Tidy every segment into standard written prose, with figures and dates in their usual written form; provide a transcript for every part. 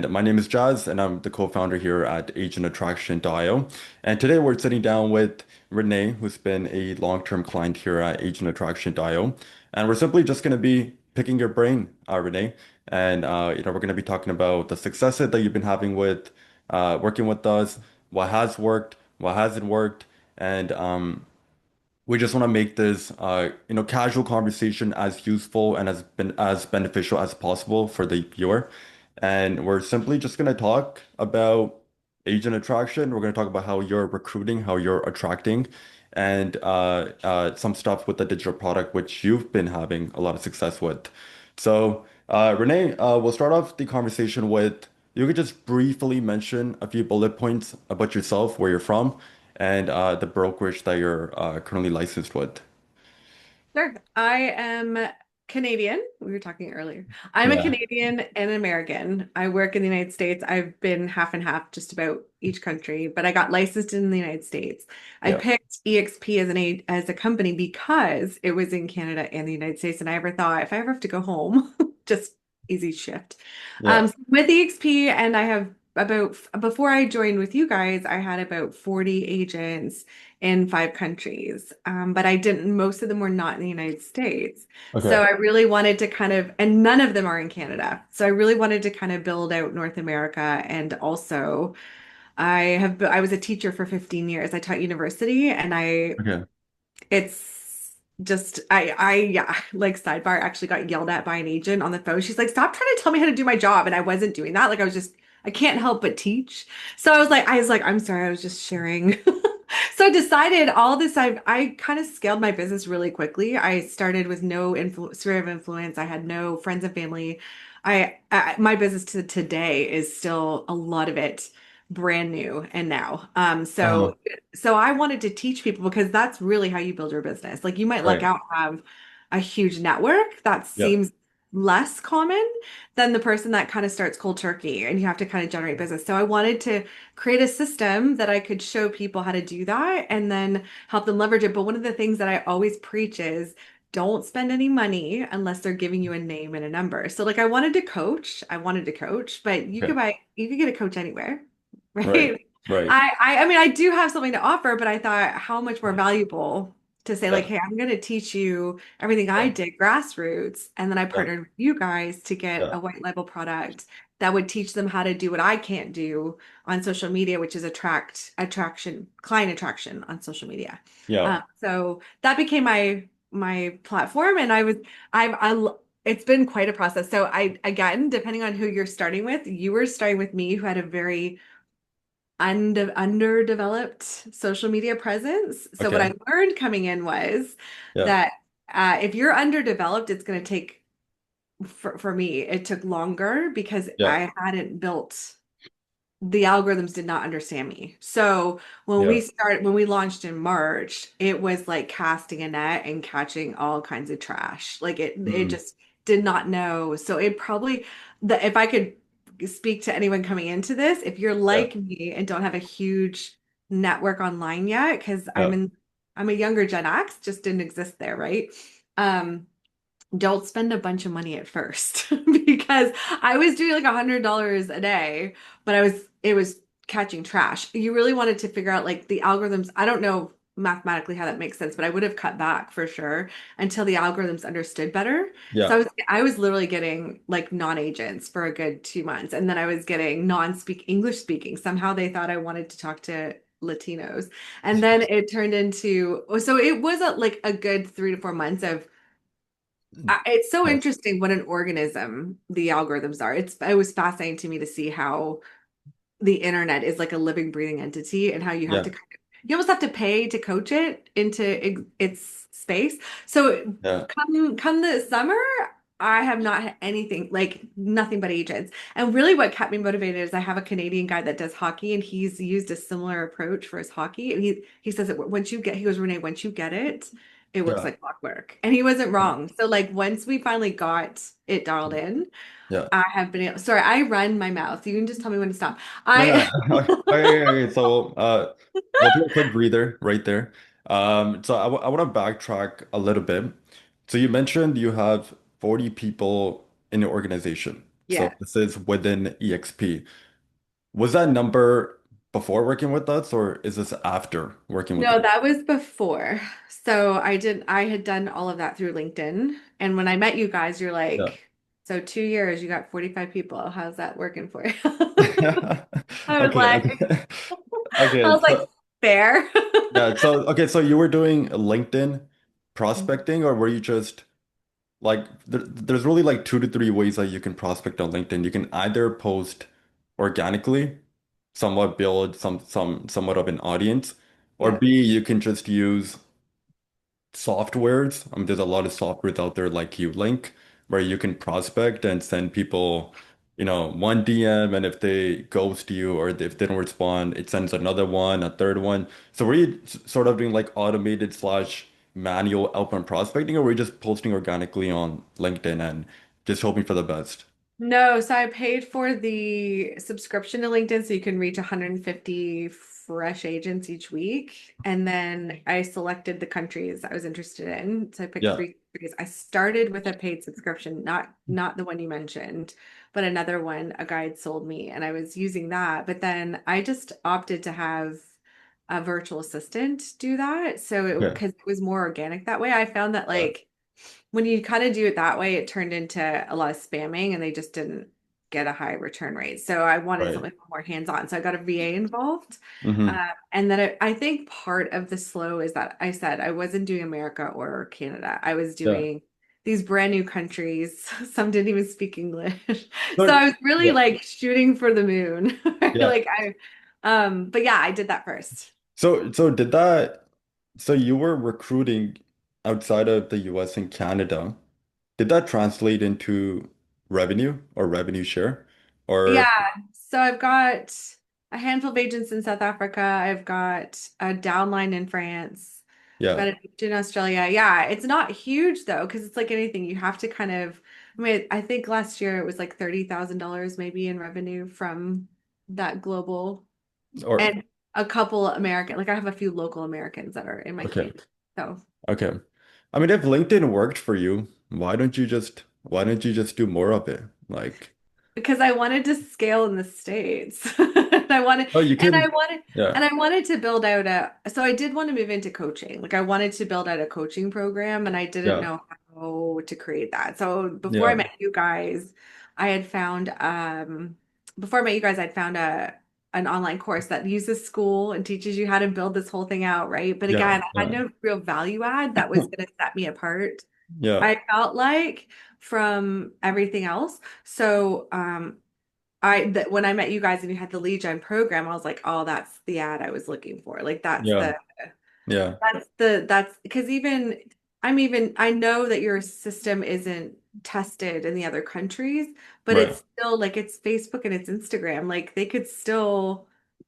My name is Jazz, and I'm the co-founder here at agentattraction.io. And today we're sitting down with Renee, who's been a long-term client here at agentattraction.io. And we're simply just going to be picking your brain, Renee. And we're going to be talking about the successes that you've been having with working with us, what has worked, what hasn't worked, and we just want to make this casual conversation as useful and as beneficial as possible for the viewer. And we're simply just going to talk about agent attraction. We're going to talk about how you're recruiting, how you're attracting, and some stuff with the digital product, which you've been having a lot of success with. So, Renee, we'll start off the conversation with you could just briefly mention a few bullet points about yourself, where you're from, and the brokerage that you're currently licensed with. Sure. I am Canadian. We were talking earlier. I'm a Yeah. Canadian and an American. I work in the United States. I've been half and half just about each country, but I got licensed in the United States. I Yeah. picked EXP as a company because it was in Canada and the United States, and I ever thought if I ever have to go home, just easy shift. Yeah. So with EXP, and I have about before I joined with you guys, I had about 40 agents in 5 countries. But I didn't, most of them were not in the United States. So Okay. I really wanted to kind of, and none of them are in Canada. So I really wanted to kind of build out North America. And also, I was a teacher for 15 years. I taught university and Okay. it's just, yeah, like sidebar, actually got yelled at by an agent on the phone. She's like, stop trying to tell me how to do my job. And I wasn't doing that. Like, I can't help but teach. So I was like, I'm sorry, I was just sharing. So I decided all this, I kind of scaled my business really quickly. I started with no sphere of influence. I had no friends and family. My business to today is still a lot of it brand new and now. Uh-huh. So I wanted to teach people because that's really how you build your business. Like you might luck Right. out and have a huge network that Yeah. seems less common than the person that kind of starts cold turkey and you have to kind of generate business. So I wanted to create a system that I could show people how to do that and then help them leverage it. But one of the things that I always preach is don't spend any money unless they're giving you a name and a number. So like I wanted to coach, but Okay. you could get a coach anywhere, Right. right? Right. I mean I do have something to offer, but I thought how much more valuable to say like, Yeah. hey, I'm going to teach you everything I Yeah. did grassroots, and then I Yeah. partnered with you guys to get Yeah. a white label product that would teach them how to do what I can't do on social media, which is client attraction on social media. Yeah. So that became my platform, and it's been quite a process. So I again, depending on who you're starting with, you were starting with me, who had a very underdeveloped social media presence. So what Okay. I learned coming in was Yeah. that if you're underdeveloped, it's going to take for me, it took longer because Yeah. I hadn't built the algorithms did not understand me. So Yeah. when we launched in March, it was like casting a net and catching all kinds of trash. Like it Mm. just did not know. So it probably if I could speak to anyone coming into this, if you're Yeah. like me and don't have a huge network online yet, because Yeah. I'm a younger Gen X, just didn't exist there, right? Um, don't spend a bunch of money at first because I was doing like $100 a day, but it was catching trash. You really wanted to figure out like the algorithms. I don't know mathematically how that makes sense, but I would have cut back for sure until the algorithms understood better. So Yeah. I was literally getting like non-agents for a good 2 months, and then I was getting non-speak English speaking. Somehow they thought I wanted to talk to Latinos. And then it turned into so it was like a good 3 to 4 months of it's so Yeah. interesting what an organism the algorithms are. It was fascinating to me to see how the internet is like a living, breathing entity and how Yeah. you almost have to pay to coach it into its space. So Yeah. come the summer, I have not had anything like nothing but agents. And really what kept me motivated is I have a Canadian guy that does hockey and he's used a similar approach for his hockey. And he says that he goes, Renee, once you get it, it works Yeah. like clockwork. And he wasn't wrong. So like once we finally got it dialed in, Yeah. I have been able, sorry, I run my mouth. You can just tell me when to stop. No, no. I Okay. So, we'll do a quick breather right there. So I want to backtrack a little bit. So you mentioned you have 40 people in your organization. So Yeah. this is within EXP. Was that number before working with us, or is this after working with us? No, that was before. So I had done all of that through LinkedIn. And when I met you guys, you're Yeah. like, so 2 years, you got 45 people. How's that working for you? I was Okay, like, okay. I Okay, was like, so fair. yeah, so you were doing LinkedIn prospecting, or were you just like there's really like 2 to 3 ways that you can prospect on LinkedIn. You can either post organically, somewhat build somewhat of an audience, or Yeah. B, you can just use softwares. There's a lot of softwares out there like Link, where you can prospect and send people, one DM, and if they ghost you or if they don't respond, it sends another one, a third one. So were you sort of doing like automated slash manual outbound prospecting, or were you just posting organically on LinkedIn and just hoping for the best? No, so I paid for the subscription to LinkedIn so you can reach 150 fresh agents each week. And then I selected the countries I was interested in. So I picked Yeah. 3 countries. I started with a paid subscription, not the one you mentioned, but another one a guide sold me, and I was using that. But then I just opted to have a virtual assistant do that. So it Okay. because it was more organic that way. I found that Yeah. like when you kind of do it that way, it turned into a lot of spamming and they just didn't get a high return rate. So I wanted Right. something more hands-on. So I got a VA involved. Hmm. And then I think part of the slow is that I said I wasn't doing America or Canada. I was Yeah. doing these brand new countries. Some didn't even speak English. So So I was really yeah. like shooting for the moon. Yeah. Like but yeah, I did that first. So did that, so you were recruiting outside of the US and Canada. Did that translate into revenue or revenue share? Yeah, Or so I've got a handful of agents in South Africa. I've got a downline in France. I've yeah, got an agent in Australia. Yeah, it's not huge though, because it's like anything. You have to kind of, I mean, I think last year it was like $30,000 maybe in revenue from that global or and a couple American, like I have a few local Americans that are in my okay, community. So okay. I mean, if LinkedIn worked for you, why don't you just do more of it? Like, because I wanted to scale in the States. And I wanted oh, you and I can, wanted yeah, and I wanted to build out so I did want to move into coaching. Like I wanted to build out a coaching program and I didn't yeah, know how to create that. So before I yeah, met you guys, I had found before I met you guys, I'd found a an online course that uses school and teaches you how to build this whole thing out, right? But yeah, again, I had yeah, no real value add that was going to set me apart. yeah, I felt like from everything else. So, I that when I met you guys and you had the lead gen program, I was like, oh, that's the ad I was looking for. Like yeah, yeah, that's because I know that your system isn't tested in the other countries, but right, it's still like it's Facebook and it's Instagram. Like they could still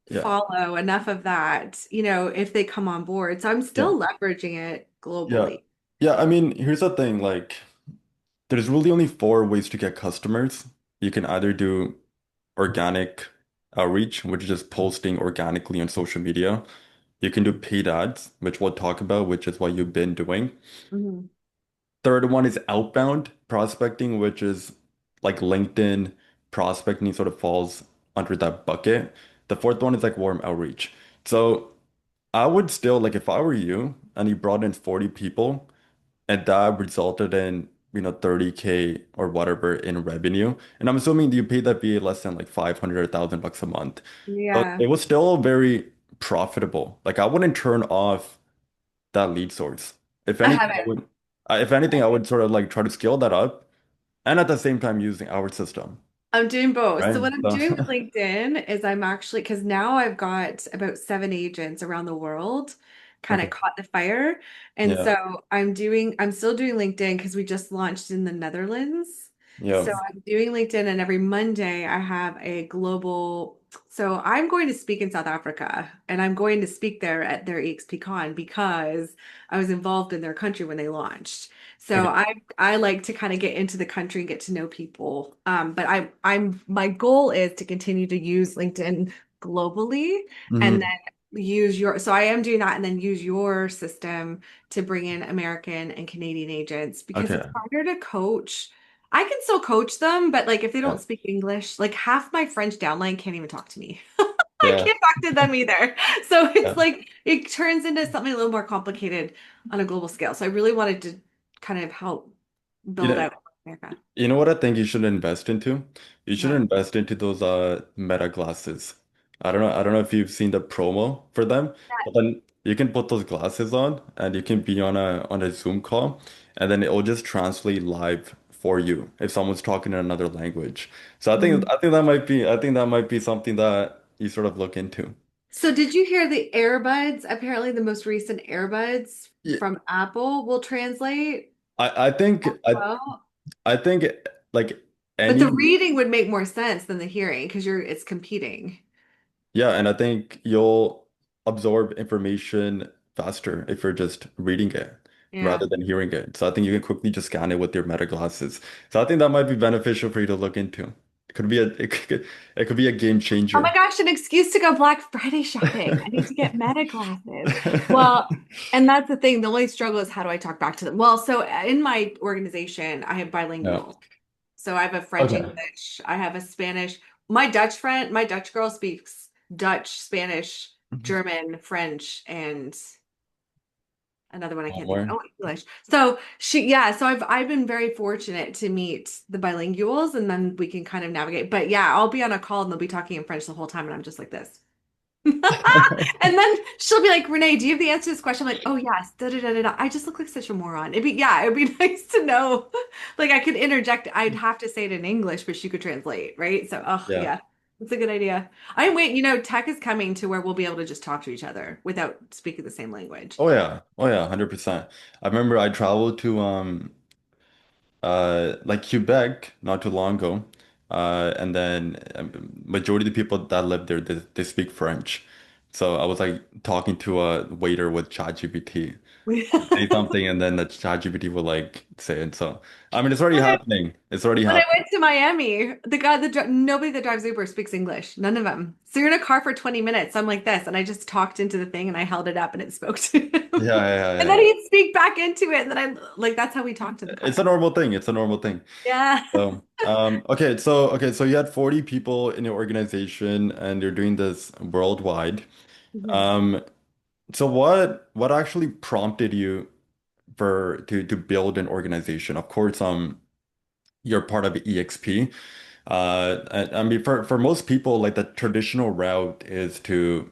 yeah, follow enough of that, if they come on board. So I'm yeah, still leveraging it yeah, globally. yeah. I mean, here's the thing, like, there's really only four ways to get customers. You can either do organic outreach, which is just posting organically on social media. You can do paid ads, which we'll talk about, which is what you've been doing. Mhm. Third one is outbound prospecting, which is like LinkedIn prospecting sort of falls under that bucket. The fourth one is like warm outreach. So I would still like if I were you and you brought in 40 people and that resulted in 30K or whatever in revenue. And I'm assuming you paid that VA less than like 500 or 1,000 bucks a month. So Yeah. it was still very profitable. Like I wouldn't turn off that lead source. If I anything, I haven't. would, if anything, I would sort of like try to scale that up and at the same time using our system, I'm doing both. So right? what I'm So doing with LinkedIn is I'm actually because now I've got about 7 agents around the world kind okay, of caught the fire. And yeah, so I'm still doing LinkedIn because we just launched in the Netherlands. yeah, So I'm doing LinkedIn and every Monday I have a global. So I'm going to speak in South Africa and I'm going to speak there at their EXP Con because I was involved in their country when they launched. So okay, I like to kind of get into the country and get to know people. But I'm my goal is to continue to use LinkedIn globally and hmm, then use your so I am doing that and then use your system to bring in American and Canadian agents because it's okay, harder to coach. I can still coach them, but like if they Yeah. don't speak English, like half my French downline can't even talk to me. I Yeah. can't talk to them either. So it's Yeah. like it turns into something a little more complicated on a global scale. So I really wanted to kind of help You build know, out America. you know what I think you should invest into? You should What? invest into those Meta glasses. I don't know if you've seen the promo for them, but then you can put those glasses on and you can be on a Zoom call and then it'll just translate live for you if someone's talking in another language. So Mm. I think that might be something that you sort of look into. So did you hear the earbuds? Apparently the most recent earbuds Yeah, from Apple will translate I think well, I think like but the any reading would make more sense than the hearing because it's competing. yeah, and I think you'll absorb information faster if you're just reading it rather Yeah. than hearing it. So I think you can quickly just scan it with your Meta glasses. So I think that might be beneficial for you to look into. It could be a game Oh my changer. gosh, an excuse to go Black Friday shopping. I need to get Meta glasses. Well, and that's the thing. The only struggle is how do I talk back to them? Well, so in my organization, I have Yeah. bilingual. So I have a French Okay. English, I have a Spanish. My Dutch girl speaks Dutch, Spanish, Mhm. German, French, and another one I One can't think of. more. Oh, English. So yeah, so I've been very fortunate to meet the bilinguals and then we can kind of navigate. But yeah, I'll be on a call and they'll be talking in French the whole time and I'm just like this. And then she'll be like, Renee, do you have the answer to this question? I'm like, oh yes, da da da da da. I just look like such a moron. It'd be nice to know. Like I could interject. I'd have to say it in English, but she could translate, right? So, oh Yeah. yeah, that's a good idea. I'm wait, tech is coming to where we'll be able to just talk to each other without speaking the same language. Oh yeah. Oh yeah, 100%. I remember I traveled to like Quebec not too long ago. And then majority of the people that live there they speak French. So I was like talking to a waiter with ChatGPT. Say something and then the ChatGPT will like say it. So I mean it's already When I happening. It's already when I happening. went to Miami, nobody that drives Uber speaks English. None of them. So you're in a car for 20 minutes. I'm like this, and I just talked into the thing and I held it up and it spoke to him. Yeah, yeah, And then yeah. he'd speak back into it, and then I like that's how we talked in the It's a car. normal thing. It's a normal thing. Yeah. So okay, so you had 40 people in your organization and you're doing this worldwide. Mhm. Um, so what actually prompted you to build an organization? Of course, you're part of EXP. I mean, for most people, like the traditional route is to,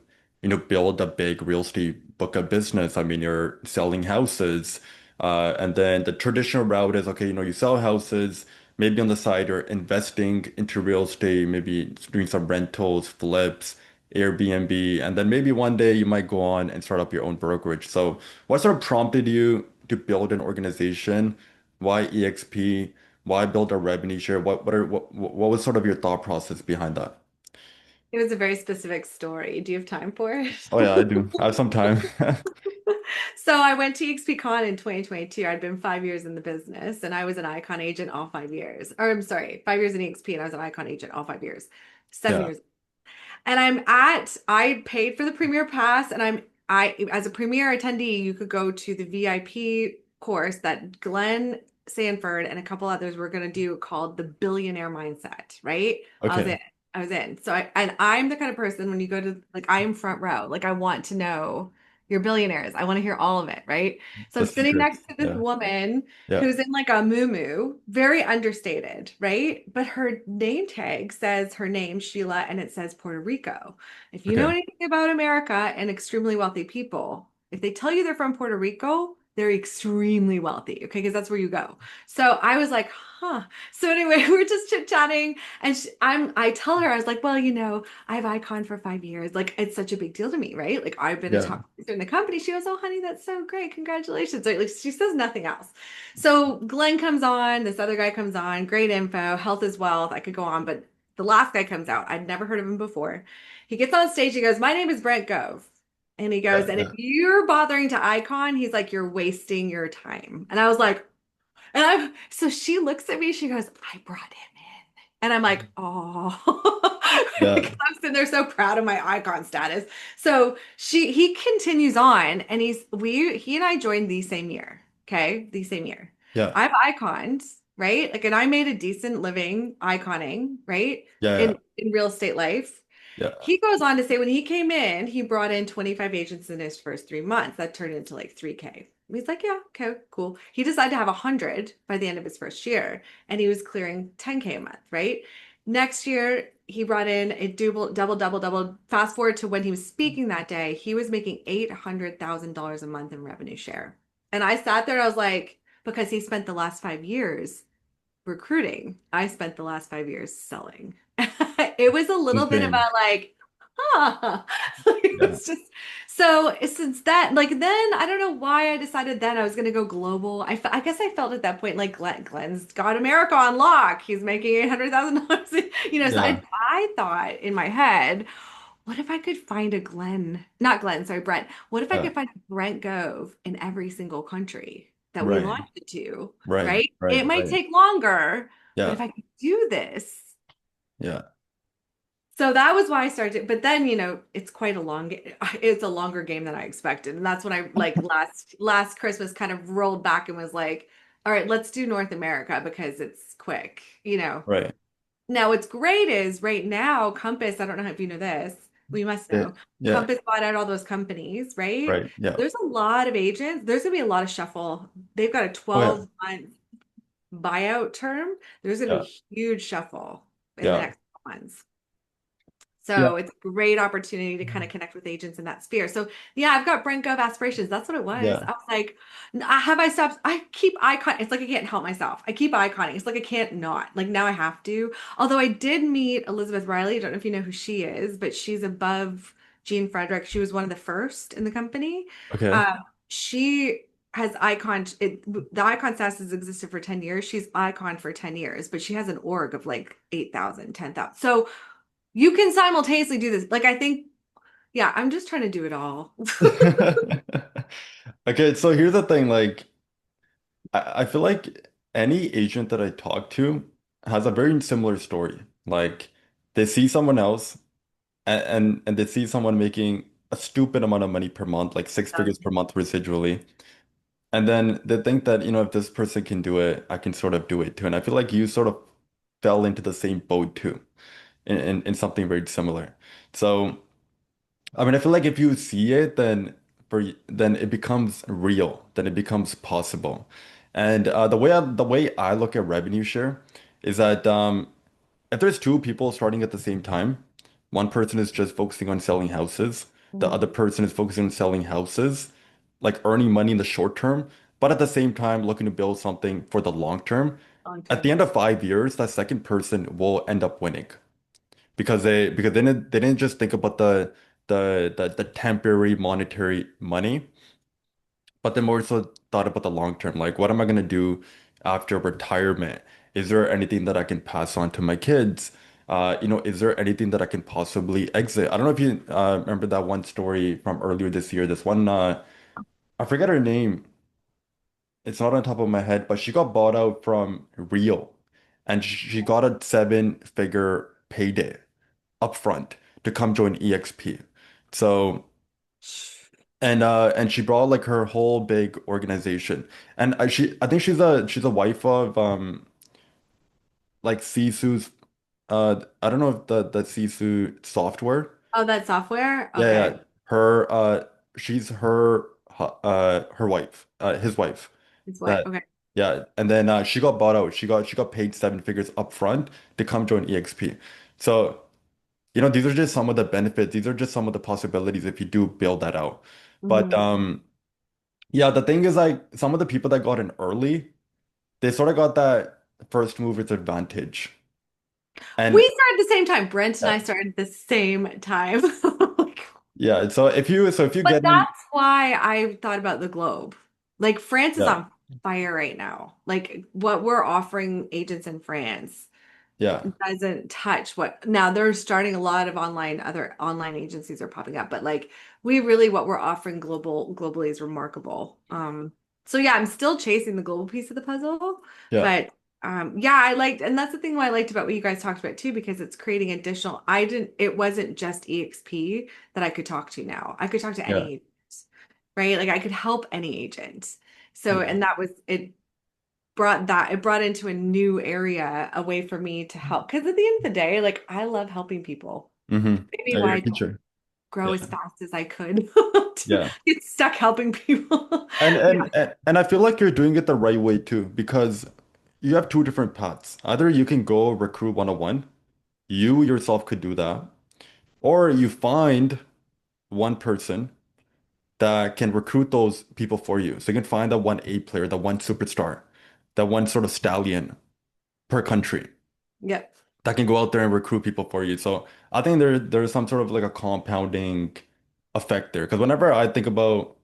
build a big real estate book of business. I mean, you're selling houses, and then the traditional route is okay, you sell houses. Maybe on the side you're investing into real estate, maybe doing some rentals, flips, Airbnb, and then maybe one day you might go on and start up your own brokerage. So, what sort of prompted you to build an organization? Why EXP? Why build a revenue share? What was sort of your thought process behind that? It was a very specific story. Do you have time for it? Oh yeah, I do. I have some time. So I went to EXPCon in 2022. I'd been 5 years in the business and I was an icon agent all 5 years. Or I'm sorry, 5 years in EXP and I was an icon agent all 5 years. Seven Yeah. years. And I paid for the Premier Pass and as a Premier attendee, you could go to the VIP course that Glenn Sanford and a couple others were going to do called the Billionaire Mindset, right? I was in. Okay. I was in. And I'm the kind of person when you go to, like, I am front row. Like, I want to know you're billionaires. I want to hear all of it, right? So The I'm sitting secrets. next to this Yeah. woman Yeah. who's in like a moo very understated, right? But her name tag says her name, Sheila, and it says Puerto Rico. If you know Okay. anything about America and extremely wealthy people, if they tell you they're from Puerto Rico, they're extremely wealthy, okay? Because that's where you go. So I was like, huh. So anyway, we're just chit-chatting, and I tell her, I was like, well, I've icon for 5 years. Like, it's such a big deal to me, right? Like, I've been a Yeah. top producer in the company. She goes, oh, honey, that's so great. Congratulations. Like, she says nothing else. So Glenn comes on, this other guy comes on, great info, health is wealth. I could go on, but the last guy comes out. I'd never heard of him before. He gets on stage, he goes, my name is Brent Gove. And he goes, Yeah. and if Yeah. you're bothering to icon, he's like, you're wasting your time. And I was like, so she looks at me, she goes, I brought him in. And I'm like, oh, Yeah. because I'm sitting there so proud of my icon status. So he continues on and he and I joined the same year. Okay. The same year. Yeah. I've iconed. right? Like, and I made a decent living iconing, right? Yeah, In real estate life. yeah, He goes on to say when he came in, he brought in 25 agents in his first 3 months. That turned into like 3K. He's like, yeah, okay, cool. He decided to have 100 by the end of his first year, and he was clearing 10K a month, right? Next year, he brought in a double. Fast forward to when he was speaking that day, he was making $800,000 a month in revenue share. And I sat there, I was like, because he spent the last 5 years recruiting. I spent the last 5 years selling. It was a little bit insane. about like, huh. Yeah, It's just so since that, like then I don't know why I decided then I was gonna go global. I guess I felt at that point like Glenn's got America on lock. He's making $800,000. So yeah, I thought in my head, what if I could find a Glenn, not Glenn, sorry, Brent. What if I yeah. could find a Brent Gove in every single country that we Right, launched it to, right, right? It right, might right. take longer, but if Yeah, I could do this. yeah, So that was why I started. But then, it's quite a long, it's a longer game than I expected. And that's when I like last Christmas kind of rolled back and was like, all right, let's do North America because it's quick. right. Now, what's great is right now, Compass, I don't know if you know this, we must Yeah, know. yeah, Compass bought out all those companies, right? right. Yeah. There's a lot of agents. There's going to be a lot of shuffle. They've got a Oh yeah, 12-month buyout term. There's going to be yeah, huge shuffle in the yeah, next months. yeah, So it's a great opportunity to kind of connect with agents in that sphere. So yeah, I've got Brent Gove aspirations. That's what it was. yeah. I was like, have I stopped? I keep icon. It's like I can't help myself. I keep iconing. It's like I can't not. Like now I have to. Although I did meet Elizabeth Riley. I don't know if you know who she is, but she's above Jean Frederick. She was one of the first in the company. Okay. Uh, she has the icon status has existed for 10 years. She's icon for 10 years, but she has an org of like 8,000, 10,000. So you can simultaneously do this. Like, I think, yeah, I'm just trying to do it all. Okay, so here's the thing, like I feel like any agent that I talk to has a very similar story. Like they see someone else and they see someone making a stupid amount of money per month, like six figures per month residually. And then they think that, if this person can do it, I can sort of do it too. And I feel like you sort of fell into the same boat too, in something very similar. So, I mean, I feel like if you see it, then it becomes real, then it becomes possible. And the way I look at revenue share is that if there's two people starting at the same time, one person is just focusing on selling houses, the other Mhm. person is focusing on selling houses, like earning money in the short term, but at the same time looking to build something for the long term. Long At the term. end of 5 years, that second person will end up winning because they didn't just think about the temporary monetary money, but they more so thought about the long term. Like, what am I gonna do after retirement? Is there anything that I can pass on to my kids? Is there anything that I can possibly exit? I don't know if you remember that one story from earlier this year. This one, I forget her name. It's not on top of my head, but she got bought out from Rio, and she got a seven-figure payday upfront to come join EXP. So and she brought like her whole big organization. And I think she's a wife of like Sisu's I don't know if the Sisu software. Oh, that software? Yeah, Okay. yeah. She's her wife, his wife. It's what? That Okay. yeah, and then she got bought out. She got paid seven figures upfront to come join EXP. So these are just some of the benefits. These are just some of the possibilities if you do build that out. But Mhm. yeah, the thing is like some of the people that got in early, they sort of got that first mover's advantage. We And started at the same time. Brent and uh, I started at the same time. yeah, so if you But get in, that's why I thought about the globe. Like France is yeah, on fire right now. Like what we're offering agents in France yeah, doesn't touch what now they're starting a lot of other online agencies are popping up, but like we really what we're offering globally is remarkable. So yeah, I'm still chasing the global piece of the puzzle, yeah, but yeah, I liked, and that's the thing I liked about what you guys talked about too, because it's creating additional. It wasn't just EXP that I could talk to now. I could talk to yeah, any agent, right? Like I could help any agent. So, yeah, and that was it. it brought into a new area, a way for me to help. Because at the end of the day, like I love helping people. Maybe Yeah, why you're I a don't teacher. grow Yeah. as fast as I could to Yeah. get stuck helping people. And Yeah. and and and I feel like you're doing it the right way too, because you have two different paths. Either you can go recruit 101, you yourself could do that, or you find one person that can recruit those people for you. So you can find that one A player, that one superstar, that one sort of stallion per country Yep. that can go out there and recruit people for you. So I think there's some sort of like a compounding effect there. Because whenever I think about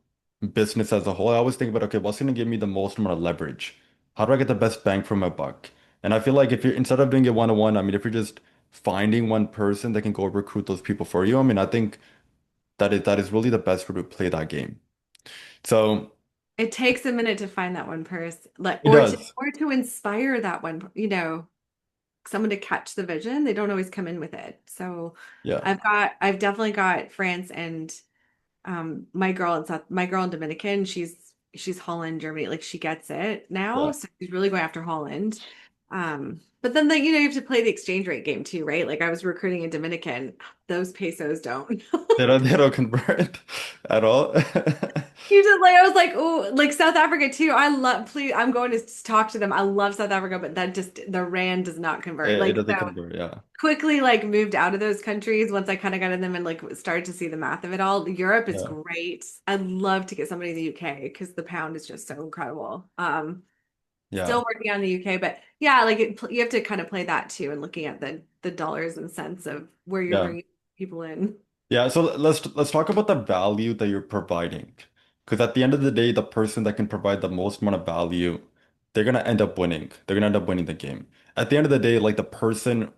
business as a whole, I always think about, okay, what's going to give me the most amount of leverage? How do I get the best bang for my buck? And I feel like if you're instead of doing it one-on-one, I mean, if you're just finding one person that can go recruit those people for you, I mean, I think that is really the best way to play that game. So It takes a minute to find that one person, like, it does. or to inspire that one, someone to catch the vision. They don't always come in with it. So Yeah. I've definitely got France and my girl in Dominican, she's Holland, Germany, like she gets it now. Yeah. So she's really going after Holland. But then you have to play the exchange rate game too, right? Like I was recruiting in Dominican, those pesos don't. They don't convert at all. You just like I was like, oh, like South Africa too. I love, please, I'm going to talk to them. I love South Africa, but that just the rand does not convert. It Like doesn't so convert, yeah. quickly like moved out of those countries once I kind of got in them and like started to see the math of it all. Europe is Yeah. great. I'd love to get somebody in the UK because the pound is just so incredible. Yeah. Still working on the UK, but yeah, like you have to kind of play that too and looking at the dollars and cents of where you're Yeah. bringing people in. Yeah, so let's talk about the value that you're providing. Because at the end of the day, the person that can provide the most amount of value, they're gonna end up winning. They're gonna end up winning the game. At the end of the day, like the person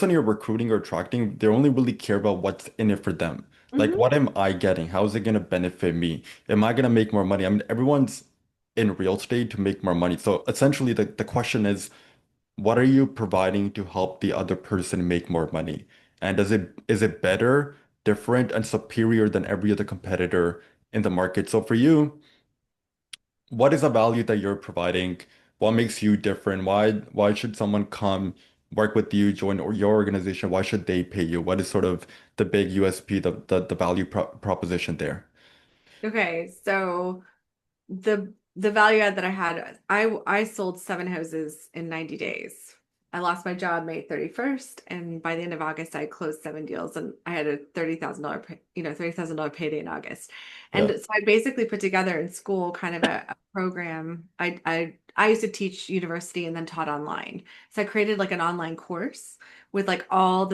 you're recruiting or attracting, they only really care about what's in it for them. Like, Hmm. what am I getting? How is it gonna benefit me? Am I gonna make more money? I mean, everyone's in real estate to make more money. So essentially, the question is, what are you providing to help the other person make more money? And is it better, different, and superior than every other competitor in the market? So for you, what is the value that you're providing? What makes you different? Why should someone come work with you, join your organization? Why should they pay you? What is sort of the big USP, the value proposition there? Okay, so the value add that I had, I sold 7 houses in 90 days. I lost my job May 31st, and by the end of August, I closed 7 deals, and I had a $30,000, $30,000 payday in August. And Yeah. so I basically put together in school kind of a program. I used to teach university and then taught online. So I created like an online course with like all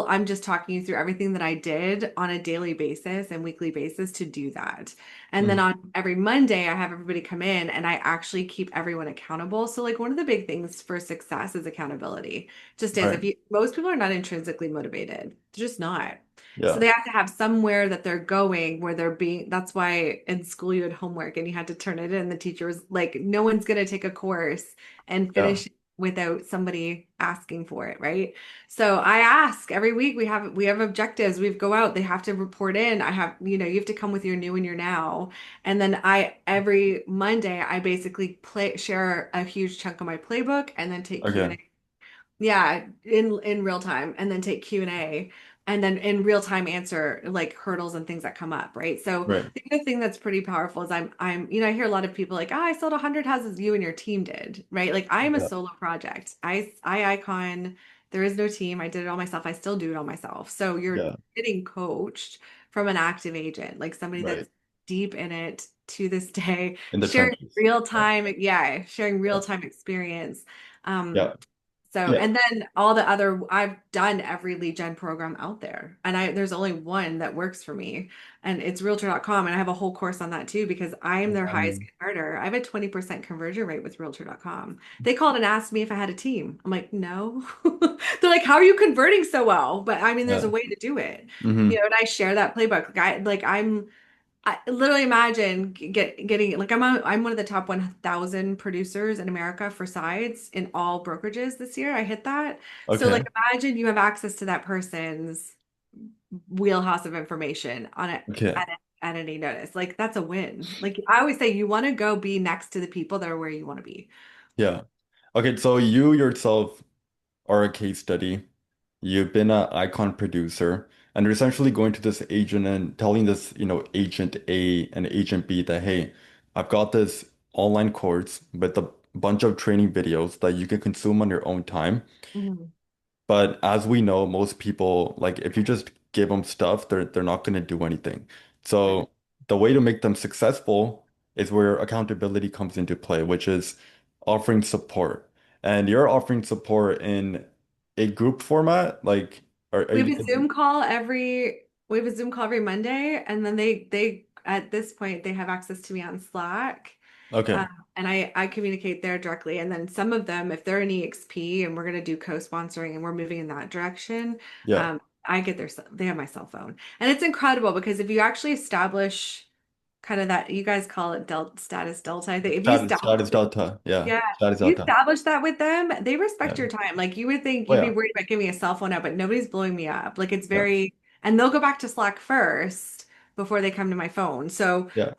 I'm just talking you through everything that I did on a daily basis and weekly basis to do that. And then Mhm. on every Monday, I have everybody come in and I actually keep everyone accountable. So, like, one of the big things for success is accountability. Just is Right. most people are not intrinsically motivated, they're just not. So, Yeah. they have to have somewhere that they're going where they're being. That's why in school you had homework and you had to turn it in. The teacher was like, no one's going to take a course and Yeah. finish it without somebody asking for it, right? So I ask every week we have objectives. We go out, they have to report in. You have to come with your new and your now. And then I every Monday I basically play share a huge chunk of my playbook and then take Okay. Q&A. Yeah, in real time and then take Q&A and then in real time answer like hurdles and things that come up, right? So Right. the other thing that's pretty powerful is I hear a lot of people like, "Oh, I sold 100 houses you and your team did." Right? Like I am a Yeah. solo project. I icon, there is no team. I did it all myself. I still do it all myself. So you're Yeah. getting coached from an active agent, like somebody Right. that's deep in it to this day, In the sharing trenches. real Yeah. time, yeah, sharing real Yeah. time experience. Um, Yeah. so, Yeah. and then all the other, I've done every lead gen program out there. And there's only one that works for me, and it's realtor.com. And I have a whole course on that too, because I am their highest Um, converter. I have a 20% conversion rate with realtor.com. They called and asked me if I had a team. I'm like, no. They're like, how are you converting so well? But I mean, there's a yeah. way to do it. Hmm. And I share that playbook. I literally imagine getting like I'm one of the top 1,000 producers in America for sides in all brokerages this year. I hit that. So like Okay. imagine you have access to that person's wheelhouse of information on it Okay. at any notice. Like that's a win. Like I always say, you want to go be next to the people that are where you want to be. Yeah. Okay, so you yourself are a case study. You've been an icon producer, and you're essentially going to this agent and telling this, agent A and agent B that, hey, I've got this online course with a bunch of training videos that you can consume on your own time. Mhm. But as we know, most people, like if you just give them stuff, they're not going to do anything. Right. So the way to make them successful is where accountability comes into play, which is offering support. And you're offering support in a group format, like are We have you a Zoom call every Monday, and then they at this point they have access to me on Slack. okay. And I communicate there directly. And then some of them, if they're an EXP and we're going to do co-sponsoring and we're moving in that direction, Yeah. I get they have my cell phone. And it's incredible because if you actually establish kind of that, you guys call it status delta, I think if you Status delta. Yeah. yeah, Status you delta. establish that with them, they respect Yeah. your time. Like you would think Oh you'd be yeah. worried about giving a cell phone out, but nobody's blowing me up. Like it's Yeah. very, and they'll go back to Slack first before they come to my phone. So, Yeah.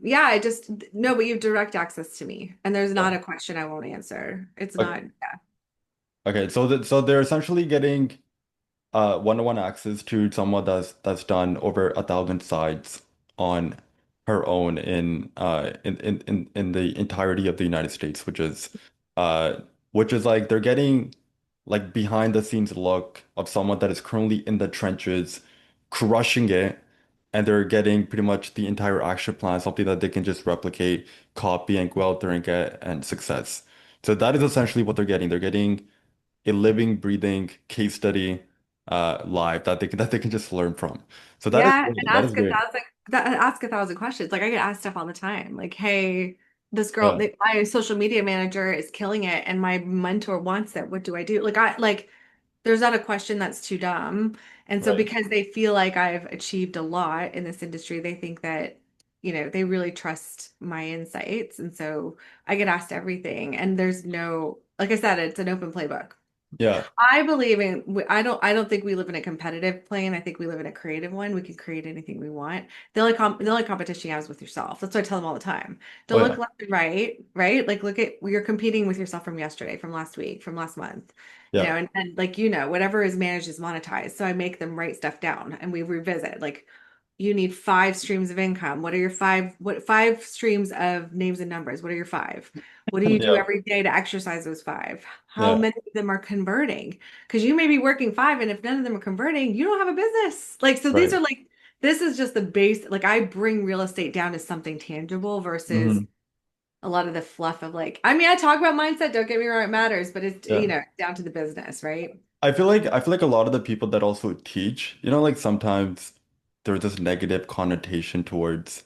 yeah, I just no, but you have direct access to me, and there's Yeah. not a question I won't answer. It's Okay. not, yeah. Okay. So they're essentially getting one-to-one access to someone that's done over 1,000 sites on her own in the entirety of the United States, uh which is like they're getting like behind the scenes look of someone that is currently in the trenches, crushing it, and they're getting pretty much the entire action plan, something that they can just replicate, copy, and go out there and get and success. So that is essentially what they're getting. They're getting a living, breathing case study live that they can just learn from. So that is Yeah, and great. That is great. ask a thousand questions. Like I get asked stuff all the time. Like, hey, this girl, Yeah, my social media manager is killing it, and my mentor wants it. What do I do? Like there's not a question that's too dumb. And so right. because they feel like I've achieved a lot in this industry, they think that, they really trust my insights. And so I get asked everything, and there's no, like I said, it's an open playbook. Yeah, I believe in, I don't think we live in a competitive plane. I think we live in a creative one. We can create anything we want. The only competition you have is with yourself. That's what I tell them all the time. oh Don't yeah, look left and right, right? Like look at you're competing with yourself from yesterday, from last week, from last month, yeah, and like whatever is managed is monetized. So I make them write stuff down and we revisit. Like you need 5 streams of income. What 5 streams of names and numbers? What are your 5? What do you do yeah, every day to exercise those 5? How yeah, many of them are converting? Because you may be working 5, and if none of them are converting, you don't have a business. Like, so these right. are like, this is just the base. Like, I bring real estate down to something tangible versus Hmm. a lot of the fluff of like, I mean, I talk about mindset, don't get me wrong, it matters, but it's, Yeah. down to the business, right? I feel like a lot of the people that also teach, like sometimes there's this negative connotation towards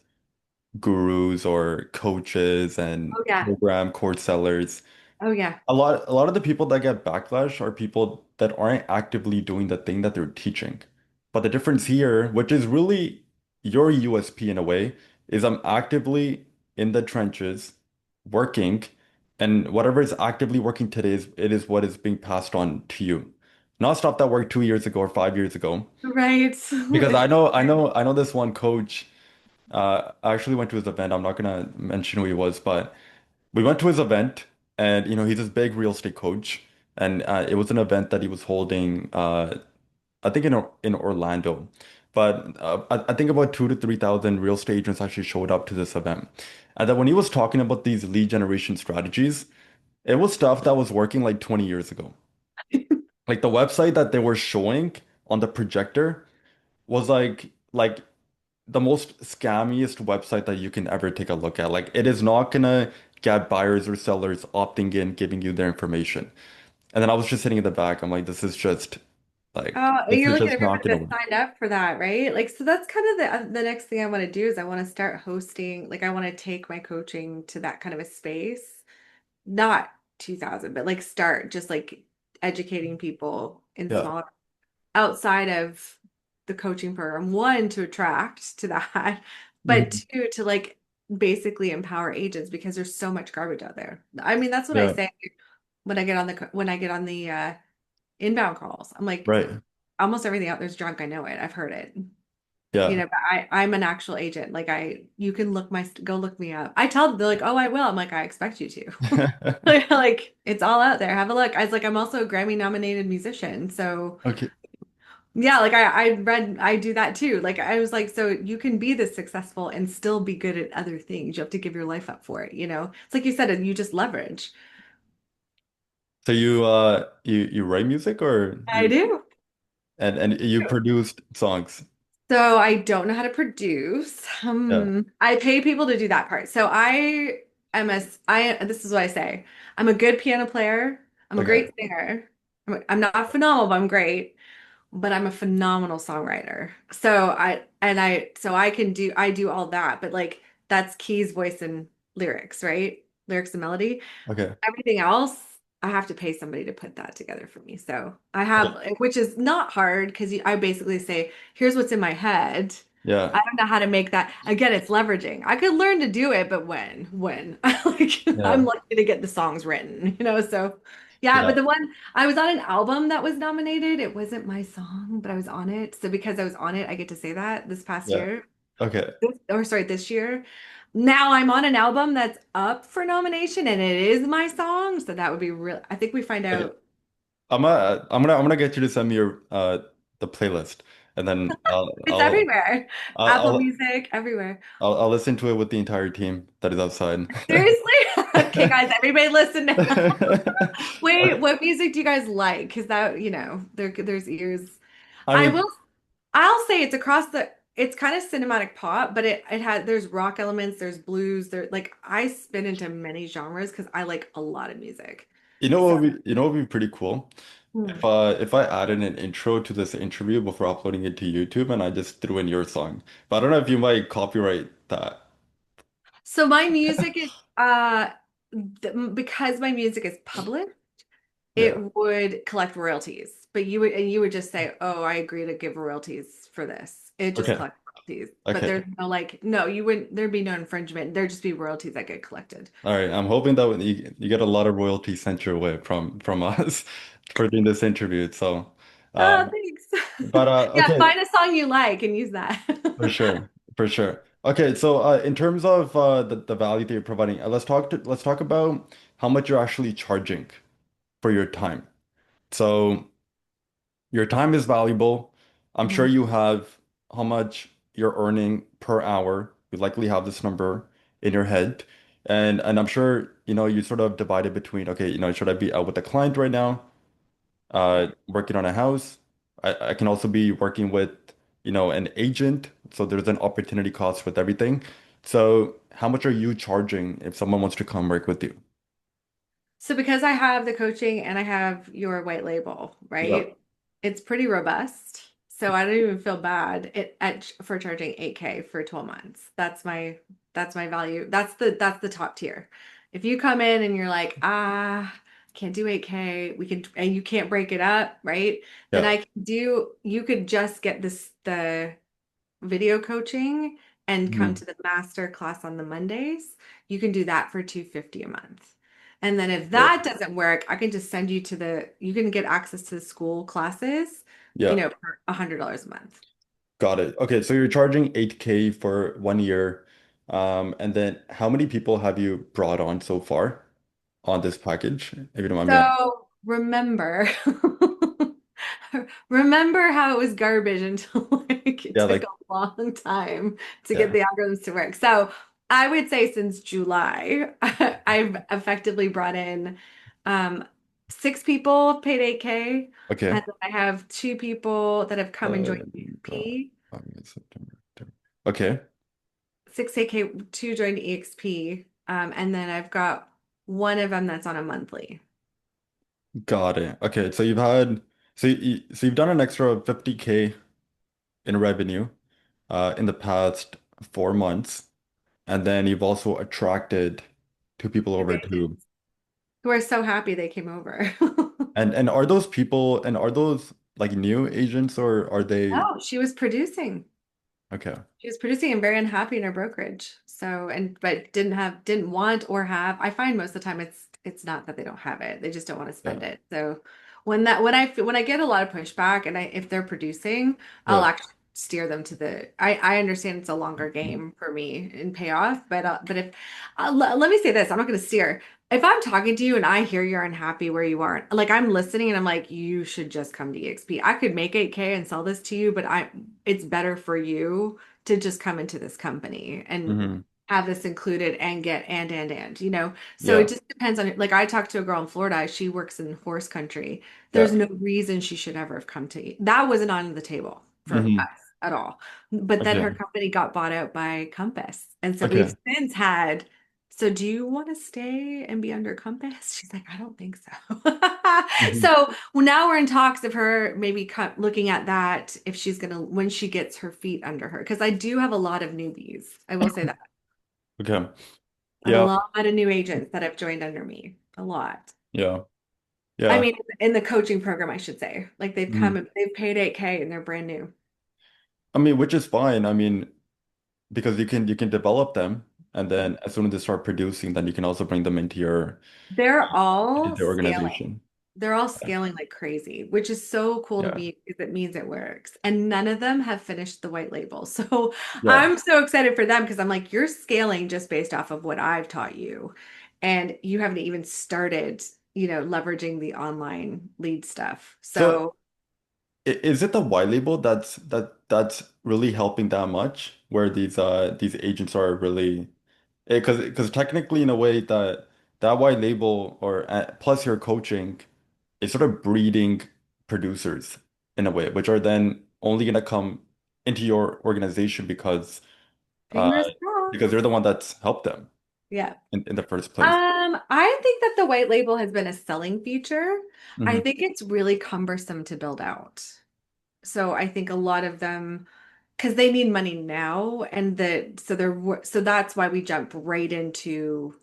gurus or coaches and Oh, yeah. program course sellers. Oh, yeah. A lot of the people that get backlash are people that aren't actively doing the thing that they're teaching. But the difference here, which is really your USP in a way, is I'm actively in the trenches working, and whatever is actively working today it is what is being passed on to you. Not stuff that worked 2 years ago or 5 years ago. Right. Because It's I know this one coach. I actually went to his event. I'm not gonna mention who he was, but we went to his event, and he's this big real estate coach, and it was an event that he was holding, I think in Orlando, but I think about 2 to 3 thousand real estate agents actually showed up to this event, and then when he was talking about these lead generation strategies, it was stuff that was working like 20 years ago. Like the website that they were showing on the projector was like the most scammiest website that you can ever take a look at. Like it is not gonna get buyers or sellers opting in, giving you their information. And then I was just sitting in the back. I'm like, Oh, and this you're is looking at just not everybody gonna that work. signed up for that, right? Like, so that's kind of the next thing I want to do is I want to start hosting, like I want to take my coaching to that kind of a space. Not 2000, but like start just like educating people in Yeah. smaller outside of the coaching program. One, to attract to that, but Mhm. two, to like basically empower agents because there's so much garbage out there. I mean, that's what I Yeah. say when I get on the inbound calls. I'm like, Right. almost everything out there's junk. I know it. I've heard it. Yeah. But I'm an actual agent. Like you can go look me up. I tell them, they're like, oh, I will. I'm like, I expect you to. Like it's all out there. Have a look. I was like, I'm also a Grammy nominated musician. So Okay. yeah, like I do that too. Like I was like, so you can be this successful and still be good at other things. You have to give your life up for it. It's like you said, you just leverage. So you write music or I do. and you produced songs. So I don't know how to produce. Yeah. I pay people to do that part. So this is what I say. I'm a good piano player. I'm a Okay. great singer. I'm not phenomenal, but I'm great. But I'm a phenomenal songwriter. So I do all that, but like that's keys, voice, and lyrics, right? Lyrics and melody. Okay. Everything else, I have to pay somebody to put that together for me. So I Okay. have, which is not hard because I basically say, here's what's in my head. Yeah. I don't know how to make that. Again, it's leveraging. I could learn to do it, but when? Like I'm Yeah. lucky to get the songs written. So yeah, but Yeah. the one I was on an album that was nominated. It wasn't my song, but I was on it. So because I was on it, I get to say that this past Yeah. year. Okay. Or sorry, this year. Now I'm on an album that's up for nomination and it is my song. So that would be real. I think we find Okay. out. I'm gonna get you to send me your the playlist and then It's everywhere. Apple I'll Music, everywhere. I'll listen to it with the entire team that is outside. Seriously? Okay, guys, everybody listen now. Wait, Okay. what music do you guys like? Because there's ears. I I mean, will I'll say it's kind of cinematic pop, but there's rock elements, there's blues, like I spin into many genres because I like a lot of music. So you know what would be pretty cool? hmm. If I added an intro to this interview before uploading it to YouTube and I just threw in your song. But I don't know if you might copyright that. So my music is because my music is public, Yeah. it would collect royalties. But you would just say, "Oh, I agree to give royalties for this." It just Okay. collects royalties. But Okay. there's no like no, you wouldn't there'd be no infringement. There'd just be royalties that get collected. All right. I'm hoping that you get a lot of royalties sent your way from us for doing this interview. So, Oh, um, thanks. but Yeah, okay, find a song you like and use that. for sure, for sure. Okay, so in terms of the value that you're providing, let's talk about how much you're actually charging for your time. So your time is valuable. I'm sure Mhm. you have how much you're earning per hour. You likely have this number in your head. And I'm sure, you sort of divide it between, okay, should I be out with a client right now, working on a house? I can also be working with, an agent. So there's an opportunity cost with everything. So how much are you charging if someone wants to come work with you? So because I have the coaching and I have your white label, Yeah. right? It's pretty robust. So I don't even feel bad for charging 8K for 12 months. That's my value. That's the top tier. If you come in and you're like, can't do 8K, and you can't break it up, right? Then Yeah. you could just get the video coaching and come Mhm. to the master class on the Mondays, you can do that for 250 a month. And then if Yeah. that doesn't work, I can just send you you can get access to the school classes, Yeah. for $100 a month. Got it. Okay, so you're charging 8K for 1 year. And then how many people have you brought on so far on this package? If you don't mind me asking. So remember, remember how it was garbage until like it Yeah, took like, a long time to get yeah. the algorithms to work. So I would say since July, I've effectively brought in um, 6 people paid 8K, Okay. and then I have 2 people that have come and joined God, EXP. August, September, October. Okay. 6 8K, 2 joined EXP, and then I've got one of them that's on a monthly. Got it. Okay, so you've done an extra 50K in revenue in the past 4 months, and then you've also attracted two people Two over to. agents who are so happy they came over. And are those like new agents or are they No, she was producing. okay? She was producing and very unhappy in her brokerage. So, but didn't want or have. I find most of the time it's not that they don't have it. They just don't want to Yeah. spend it. So when I get a lot of pushback and if they're producing, I'll Yeah. actually steer them to the I understand it's a longer game for me in payoff, but if let me say this, I'm not going to steer. If I'm talking to you and I hear you're unhappy where you are, like I'm listening and I'm like, you should just come to EXP. I could make 8K and sell this to you, but I it's better for you to just come into this company and Hmm. have this included and get and so it Yeah. just depends on, like, I talked to a girl in Florida, she works in horse country. There's Yeah. no reason she should ever have come to, that wasn't on the table for Hmm. us at all. But then her Okay. company got bought out by Compass. And so we've Okay. since had, so do you want to stay and be under Compass? She's like, I don't think so. Hmm. So well, now we're in talks of her maybe looking at that if she's gonna, when she gets her feet under her. Because I do have a lot of newbies. I will say that. Okay. I have a Yeah. lot of new agents that have joined under me. A lot. Yeah. I Yeah. mean, in the coaching program, I should say. Like they've come Mhm. and they've paid 8K and they're brand new. I mean, which is fine. I mean, because you can develop them, and then as soon as they start producing, then you can also bring them They're into all the scaling. organization. They're all scaling like crazy, which is so cool to Yeah. me because it means it works. And none of them have finished the white label. So Yeah. I'm so excited for them because I'm like, you're scaling just based off of what I've taught you. And you haven't even started, leveraging the online lead stuff. So So is it the white label that's really helping that much, where these agents are really because technically in a way that white label or plus your coaching is sort of breeding producers in a way, which are then only gonna come into your organization uh fingers crossed. because they're the one that's helped them Yeah. in the first place. I think that the white label has been a selling feature. I Hmm. think it's really cumbersome to build out. So I think a lot of them, because they need money now, and so that's why we jump right into,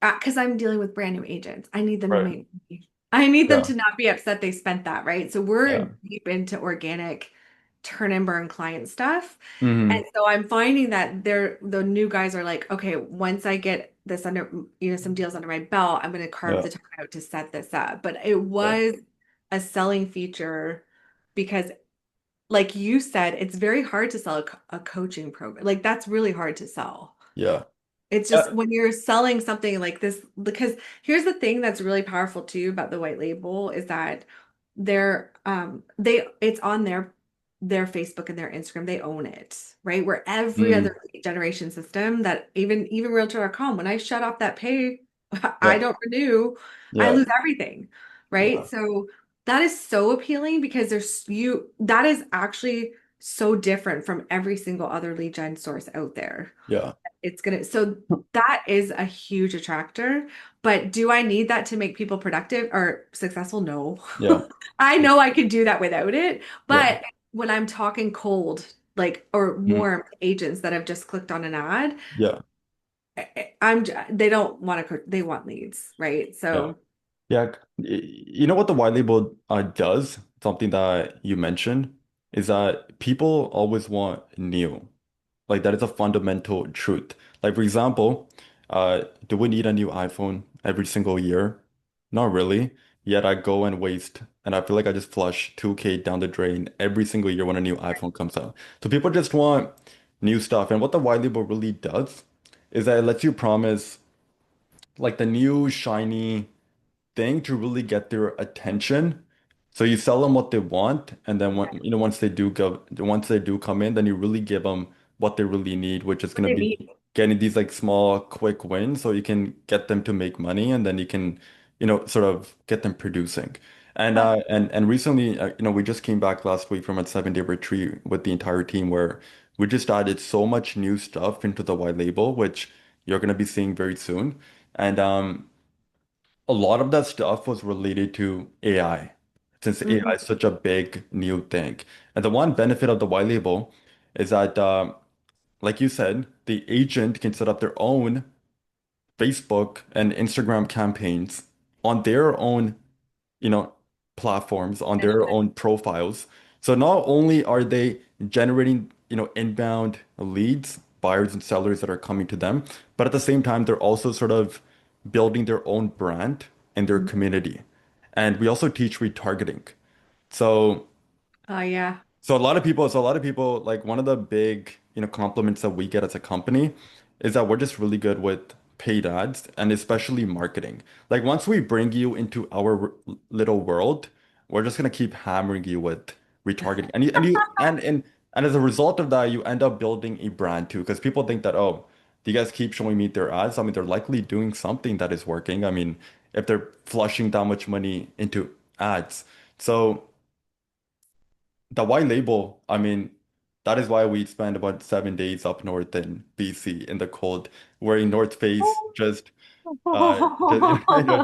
because I'm dealing with brand new agents. I need them to Right. make money. I need them Yeah. to not be upset they spent that, right? So we're Yeah. deep into organic turn and burn client stuff. And Hmm. so I'm finding that the new guys are like, okay, once I get this under, some deals under my belt, I'm going to carve Yeah. the time out to set this up. But it Yeah. was a selling feature because, like you said, it's very hard to sell a coaching program. Like that's really hard to sell. Yeah. It's just Yeah. when you're selling something like this, because here's the thing that's really powerful too about the white label is that it's on their Facebook and their Instagram. They own it, right? Where every Mm. other lead generation system that even Realtor.com, when I shut off that pay, I Yeah. don't renew, I Yeah. lose everything, right? Yeah. So that is so appealing because that is actually so different from every single other lead gen source out there. Yeah. So that is a huge attractor. But do I need that to make people productive or successful? No. Yeah. I know I could do that without it. Yeah. But when I'm talking cold, like, or Mm. warm agents that have just clicked on an ad, Yeah. they don't want to, they want leads, right? Yeah. So Yeah. You know what the white label does? Something that you mentioned is that people always want new. Like that is a fundamental truth. Like for example, do we need a new iPhone every single year? Not really. Yet I go and waste, and I feel like I just flush 2K down the drain every single year when a new iPhone comes out. So people just want new stuff. And what the white label really does is that it lets you promise like the new shiny thing to really get their attention. So you sell them what they want, and then once they do come in, then you really give them what they really need, which is what gonna they be need. getting these like small, quick wins, so you can get them to make money, and then you can, sort of get them producing. And recently, we just came back last week from a 7-day retreat with the entire team where we just added so much new stuff into the white label, which you're gonna be seeing very soon. And a lot of that stuff was related to AI, since AI Mhm. is such a big new thing. And the one benefit of the white label is that, like you said, the agent can set up their own Facebook and Instagram campaigns on their own you know, platforms on their own profiles. So not only are they generating, inbound leads, buyers and sellers that are coming to them, but at the same time, they're also sort of building their own brand and their community. And we also teach retargeting. So Oh yeah. So a lot of people, like one of the big, compliments that we get as a company is that we're just really good with paid ads and especially marketing. Like once we bring you into our little world, we're just gonna keep hammering you with retargeting. And as a result of that, you end up building a brand too, because people think that, oh, do you guys keep showing me their ads? I mean, they're likely doing something that is working. I mean, if they're flushing that much money into ads. So the white label, I mean, that is why we spend about 7 days up north in BC in the cold, wearing North Face, just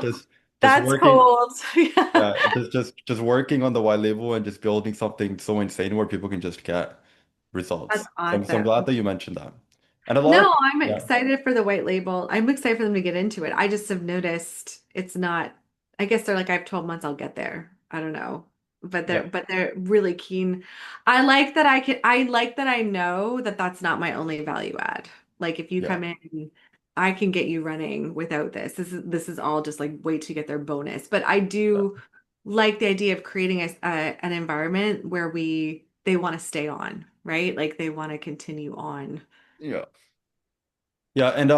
just That's working, cold. Yeah. yeah, just working on the white label and just building something so insane where people can just get That's results. So I'm glad awesome. that you mentioned that. And a lot of No, I'm yeah, excited for the white label. I'm excited for them to get into it. I just have noticed it's not, I guess they're like, I have 12 months, I'll get there. I don't know. yeah, But they're really keen. I like that I know that that's not my only value add. Like if you yeah, come in, I can get you running without this. This is all just like wait to get their bonus. But I yeah, do like the idea of creating an environment where they want to stay on, right? Like they want to continue on. yeah. Yeah, and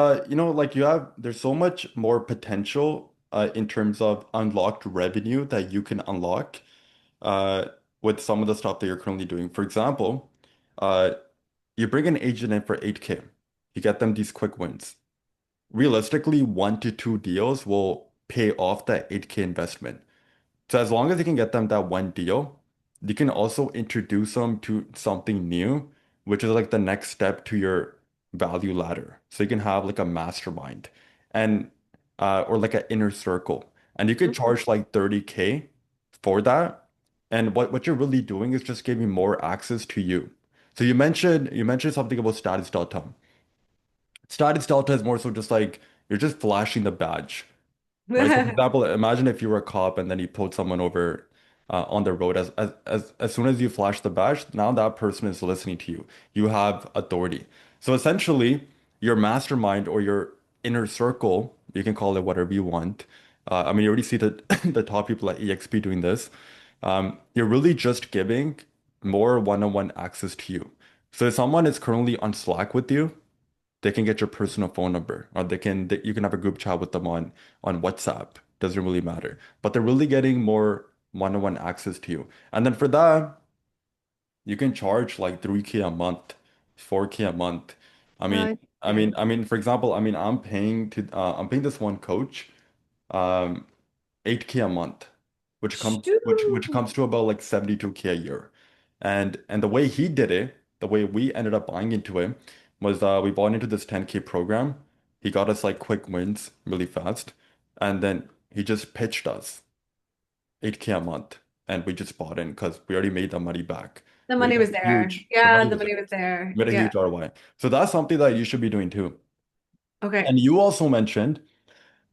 like there's so much more potential in terms of unlocked revenue that you can unlock uh, with some of the stuff that you're currently doing. For example, uh, you bring an agent in for 8K, you get them these quick wins. Realistically, 1 to 2 deals will pay off that 8K investment. So as long as you can get them that one deal, you can also introduce them to something new, which is like the next step to your value ladder. So you can have like a mastermind and or like an inner circle. And you could charge like 30K for that. And what you're really doing is just giving more access to you. So you mentioned something about status delta. Status delta is more so just like you're just flashing the badge. Right. So for example, imagine if you were a cop and then you pulled someone over on the road. As soon as you flash the badge, now that person is listening to you. You have authority. So essentially, your mastermind or your inner circle, you can call it whatever you want. I mean, you already see the the top people at EXP doing this. You're really just giving more one-on-one access to you. So if someone is currently on Slack with you, they can get your personal phone number, or you can have a group chat with them on WhatsApp. Doesn't really matter. But they're really getting more one-on-one access to you. And then for that, you can charge like 3K a month, 4K a month. I Oh, mean, interesting. for example, I'm paying this one coach um 8K a month, which Shoot. comes to about like 72K a year. And the way he did it, the way we ended up buying into it was we bought into this 10K program. He got us like quick wins really fast. And then he just pitched us 8K a month. And we just bought in because we already made the money back. The We money got was there. huge, the Yeah, money the was money there. was there. We had a Yeah. huge ROI. So that's something that you should be doing too. Okay. And you also mentioned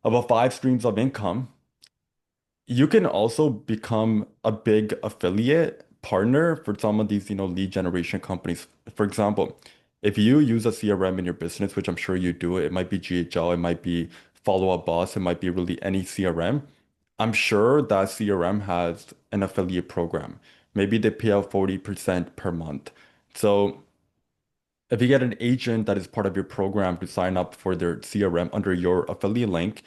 about 5 streams of income. You can also become a big affiliate partner for some of these, lead generation companies. For example, if you use a CRM in your business, which I'm sure you do, it might be GHL, it might be Follow Up Boss, it might be really any CRM. I'm sure that CRM has an affiliate program. Maybe they pay out 40% per month. So if you get an agent that is part of your program to sign up for their CRM under your affiliate link,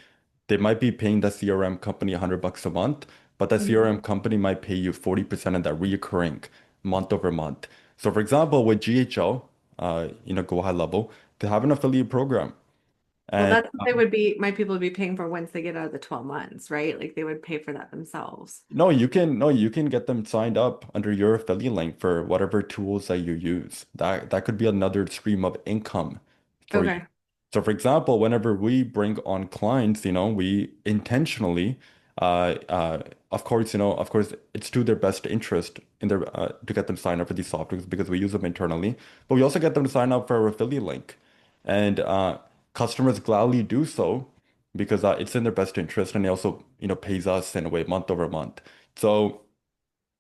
they might be paying the CRM company $100 a month, but the Mhm. CRM company might pay you 40% of that recurring month over month. So for example, with GHL, go high level, they have an affiliate program. Well, And that's what my people would be paying for once they get out of the 12 months, right? Like they would pay for that themselves. no, you can get them signed up under your affiliate link for whatever tools that you use. That could be another stream of income for you. Okay. So for example, whenever we bring on clients, we intentionally, of course, it's to their best interest in their to get them signed up for these softwares because we use them internally, but we also get them to sign up for our affiliate link, and customers gladly do so because it's in their best interest, and they also, pays us in a way month over month. So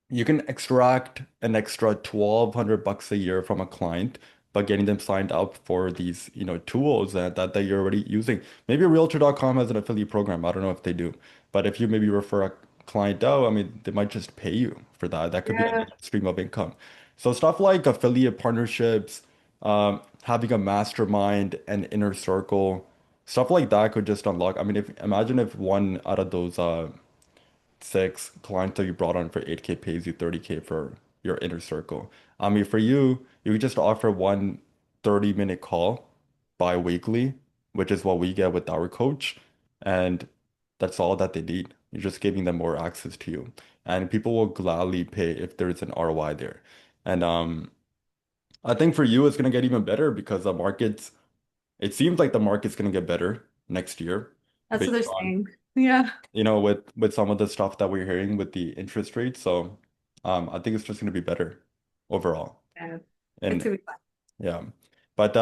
you can extract an extra 1,200 bucks a year from a client by getting them signed up for these, tools that you're already using. Maybe Realtor.com has an affiliate program. I don't know if they do. But if you maybe refer a client out, I mean, they might just pay you for that. That could be Yeah. another stream of income. So stuff like affiliate partnerships, having a mastermind and inner circle, stuff like that could just unlock. I mean, if imagine if one out of those six clients that you brought on for 8K pays you 30K for your inner circle. I mean, for you, you could just offer one 30-minute call bi-weekly, which is what we get with our coach, and that's all that they need. You're just giving them more access to you. And people will gladly pay if there's an ROI there. And I think for you, it's gonna get even better because the markets, it seems like the market's gonna get better next year That's what they're based on saying. Yeah. with some of the stuff that we're hearing with the interest rates. So I think it's just going to be better overall. Yeah. It's And gonna be fun. yeah, but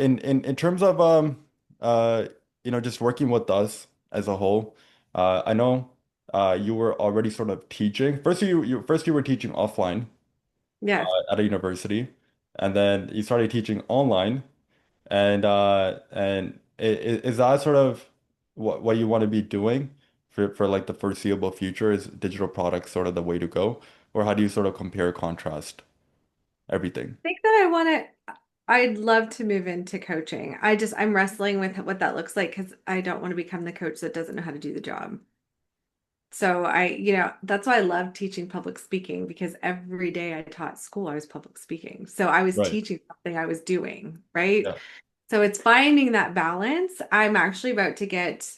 in terms of just working with us as a whole, I know you were already sort of teaching. First you were teaching offline Yeah. at a university, and then you started teaching online. And is that sort of what you want to be doing for like the foreseeable future? Is digital products sort of the way to go? Or how do you sort of compare contrast everything? Think that I'd love to move into coaching. I'm wrestling with what that looks like because I don't want to become the coach that doesn't know how to do the job. So that's why I love teaching public speaking because every day I taught school, I was public speaking. So I was Right. teaching something I was doing, right? Yeah. So it's finding that balance. I'm actually about to get,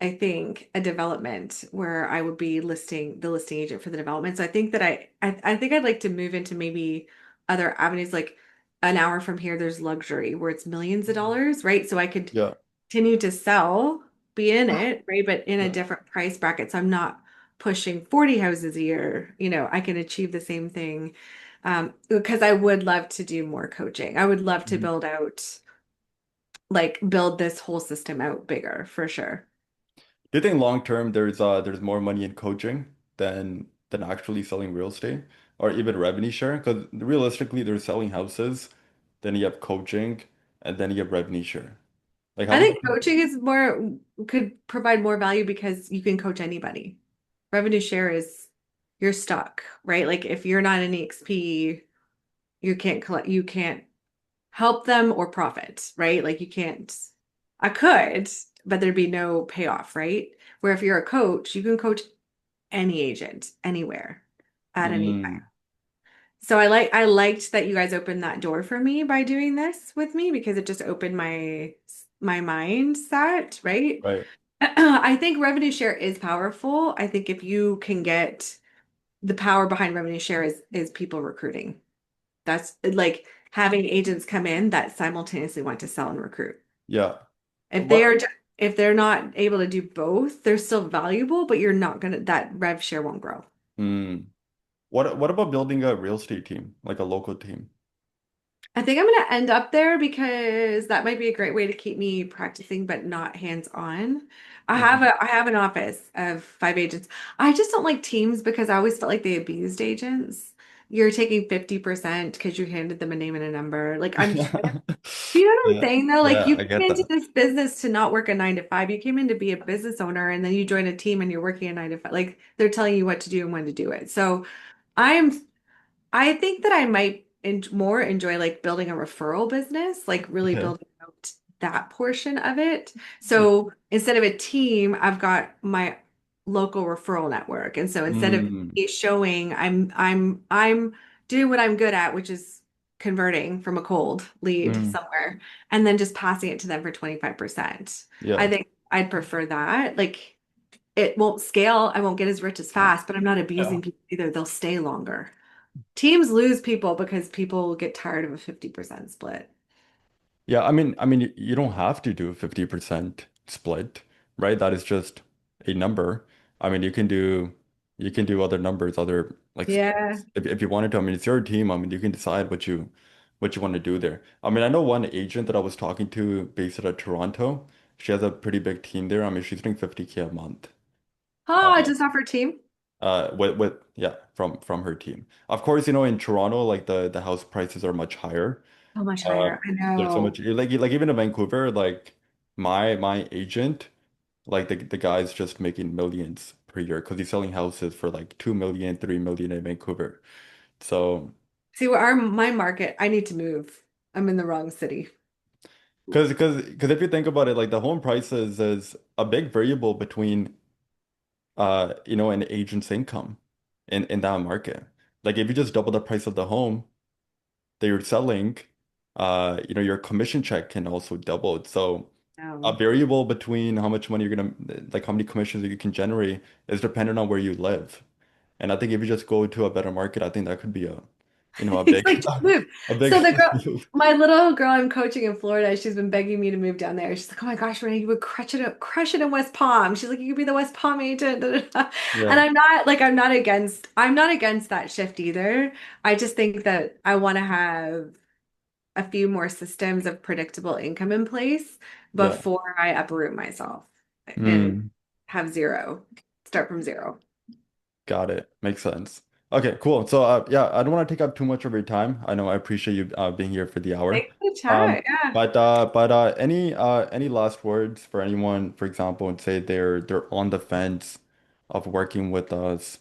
I think, a development where I would be the listing agent for the development. So I think that I think I'd like to move into maybe other avenues, like an hour from here, there's luxury where it's millions of dollars, right? So I could Yeah. continue to sell, be in it, right? But in a Yeah. different price bracket. So I'm not pushing 40 houses a year. I can achieve the same thing. Because I would love to do more coaching. I would love to Mhm. build this whole system out bigger for sure. Do you think long term there's more money in coaching than actually selling real estate or even revenue share? Because realistically, they're selling houses, then you have coaching, and then you have revenue share. Like how I much? think coaching is more could provide more value because you can coach anybody. Revenue share is you're stuck, right? Like if you're not an EXP, you can't help them or profit, right? Like you can't I could, but there'd be no payoff, right? Where if you're a coach, you can coach any agent anywhere at any time. Mm, So I liked that you guys opened that door for me by doing this with me because it just opened my mindset, right? right. I think revenue share is powerful. I think if you can get the power behind revenue share is people recruiting. That's like having agents come in that simultaneously want to sell and recruit. Yeah. If they What? are if they're not able to do both, they're still valuable, but you're not gonna that rev share won't grow. Mm. What about building a real estate team, like a local team? I think I'm going to end up there because that might be a great way to keep me practicing but not hands-on. Mhm. I have an office of 5 agents. I just don't like teams because I always felt like they abused agents. You're taking 50% because you handed them a name and a number. Like you know what I'm Yeah, saying though? Like yeah, you I came get into that. this business to not work a 9 to 5. You came in to be a business owner and then you join a team and you're working a 9 to 5. Like they're telling you what to do and when to do it. So I'm I think that I might more enjoy like building a referral business, like really Okay. building out that portion of it. Yeah. So instead of a team, I've got my local referral network. And so instead of Mm, me showing, I'm doing what I'm good at, which is converting from a cold lead mm, somewhere and then just passing it to them for 25%. I yeah. think I'd prefer that. Like it won't scale, I won't get as rich as fast, but I'm not Yeah. abusing people either. They'll stay longer. Teams lose people because people get tired of a 50% split. Yeah, you don't have to do 50% split, right? That is just a number. I mean, you can do other numbers, other like Yeah. splits if you wanted to. I mean, it's your team. I mean, you can decide what you want to do there. I mean, I know one agent that I was talking to based out of Toronto. She has a pretty big team there. I mean, she's doing 50K a month. Oh, I Uh, just offer team. with yeah, from her team. Of course, in Toronto, like the house prices are much higher. So much Uh, higher. I there's so know. much like even in Vancouver, like my agent, like the guy's just making millions per year because he's selling houses for like 2 million, 3 million in Vancouver. So See, where our my market, I need to move. I'm in the wrong city. Because if you think about it, like the home prices is a big variable between an agent's income in that market. Like if you just double the price of the home that you're selling, your commission check can also double. So a Um, variable between how much money you're gonna like how many commissions you can generate is dependent on where you live. And I think if you just go to a better market, I think that could be a He's big like, just move. a big So the girl, move. my little girl I'm coaching in Florida, she's been begging me to move down there. She's like, oh my gosh, Renee, you would crush it in West Palm. She's like, you could be the West Palm agent. Da, da, da. And Yeah, I'm not against that shift either. I just think that I want to have a few more systems of predictable income in place yeah. before I uproot myself and Hmm. have zero, start from zero. Got it. Makes sense. Okay, cool. So yeah, I don't want to take up too much of your time. I know I appreciate you being here for the hour. Thanks for the Um, chat. Yeah. but any last words for anyone, for example, and say they're on the fence of working with us.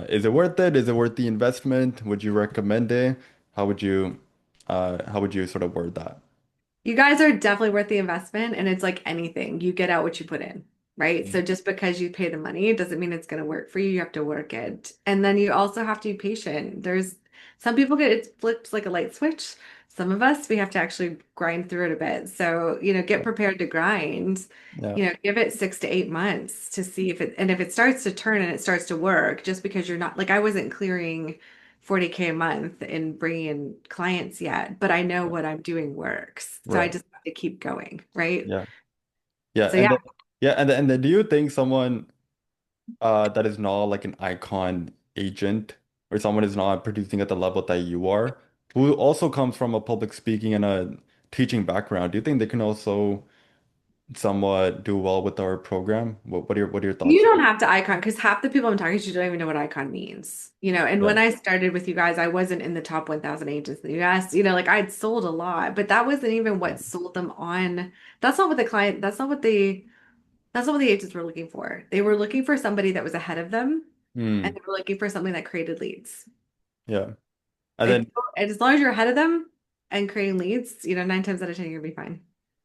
Is it worth it? Is it worth the investment? Would you recommend it? How would you sort of word that? You guys are definitely worth the investment, and it's like anything. You get out what you put in, right? Mm. So just because you pay the money, it doesn't mean it's going to work for you. You have to work it. And then you also have to be patient. There's some people get it flips like a light switch. Some of us, we have to actually grind through it a bit. So, get prepared to grind. Yeah, Give it 6 to 8 months to see if it starts to turn and it starts to work, just because you're not like I wasn't clearing 40K a month and bringing in clients yet, but I know yeah, what I'm doing works. So I right. just have to keep going, right? Yeah, yeah, So yeah, and then do you think someone that is not like an icon agent or someone is not producing at the level that you are, who also comes from a public speaking and a teaching background, do you think they can also somewhat do well with our program? What are your you thoughts? don't have to icon because half the people I'm talking to don't even know what icon means. And Yeah. when I started with you guys, I wasn't in the top 1,000 agents in the US. Like I'd sold a lot, but that wasn't even Yeah. what sold them on. That's not what the client, that's not what the agents were looking for. They were looking for somebody that was ahead of them, and Hmm. they were looking for something that created leads. Yeah. And If then as long as you're ahead of them and creating leads, 9 times out of 10 you're gonna be fine.